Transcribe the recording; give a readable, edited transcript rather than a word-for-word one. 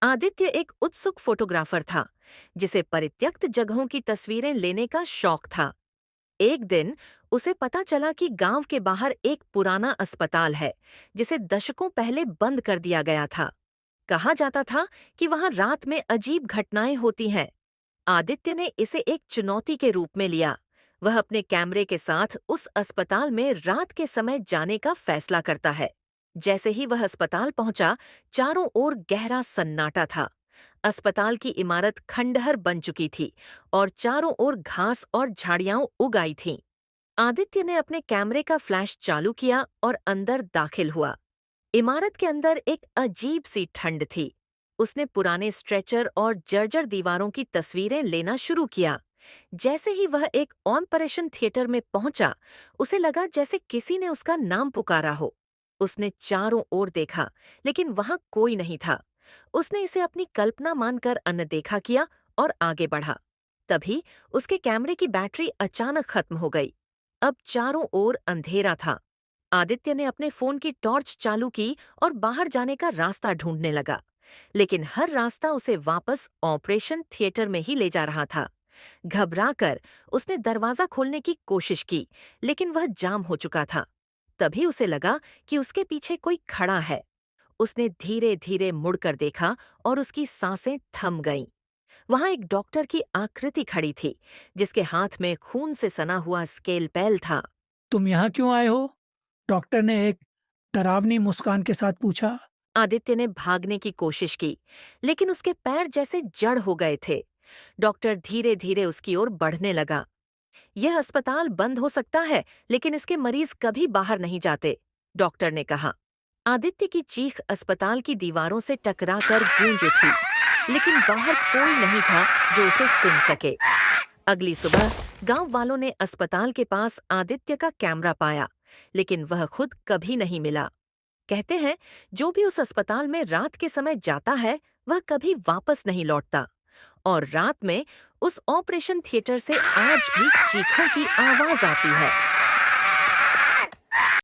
आदित्य एक उत्सुक फोटोग्राफर था, जिसे परित्यक्त जगहों की तस्वीरें लेने का शौक था। एक दिन उसे पता चला कि गांव के बाहर एक पुराना अस्पताल है, जिसे दशकों पहले बंद कर दिया गया था। कहा जाता था कि वहां रात में अजीब घटनाएं होती हैं। आदित्य ने इसे एक चुनौती के रूप में लिया। वह अपने कैमरे के साथ उस अस्पताल में रात के समय जाने का फैसला करता है। जैसे ही वह अस्पताल पहुंचा, चारों ओर गहरा सन्नाटा था। अस्पताल की इमारत खंडहर बन चुकी थी और चारों ओर घास और झाड़ियां उग आई थीं। आदित्य ने अपने कैमरे का फ्लैश चालू किया और अंदर दाखिल हुआ। इमारत के अंदर एक अजीब सी ठंड थी। उसने पुराने स्ट्रेचर और जर्जर दीवारों की तस्वीरें लेना शुरू किया। जैसे ही वह एक ऑपरेशन थिएटर में पहुंचा, उसे लगा जैसे किसी ने उसका नाम पुकारा हो। उसने चारों ओर देखा, लेकिन वहां कोई नहीं था। उसने इसे अपनी कल्पना मानकर अनदेखा किया और आगे बढ़ा। तभी उसके कैमरे की बैटरी अचानक खत्म हो गई। अब चारों ओर अंधेरा था। आदित्य ने अपने फोन की टॉर्च चालू की और बाहर जाने का रास्ता ढूंढने लगा, लेकिन हर रास्ता उसे वापस ऑपरेशन थिएटर में ही ले जा रहा था। घबराकर उसने दरवाजा खोलने की कोशिश की, लेकिन वह जाम हो चुका था। तभी उसे लगा कि उसके पीछे कोई खड़ा है। उसने धीरे धीरे मुड़कर देखा और उसकी सांसें थम गईं। वहां एक डॉक्टर की आकृति खड़ी थी, जिसके हाथ में खून से सना हुआ स्केलपेल था। तुम यहाँ क्यों आए हो? डॉक्टर ने एक डरावनी मुस्कान के साथ पूछा। आदित्य ने भागने की कोशिश की, लेकिन उसके पैर जैसे जड़ हो गए थे। डॉक्टर धीरे धीरे उसकी ओर बढ़ने लगा। यह अस्पताल बंद हो सकता है, लेकिन इसके मरीज कभी बाहर नहीं जाते, डॉक्टर ने कहा। आदित्य की चीख अस्पताल की दीवारों से टकराकर गूंज उठी, लेकिन बाहर कोई नहीं था जो उसे सुन सके। अगली सुबह गांव वालों ने अस्पताल के पास आदित्य का कैमरा पाया, लेकिन वह खुद कभी नहीं मिला। कहते हैं, जो भी उस अस्पताल में रात के समय जाता है, वह कभी वापस नहीं लौटता। और रात में उस ऑपरेशन थिएटर से आज भी चीखों की आवाज आती है।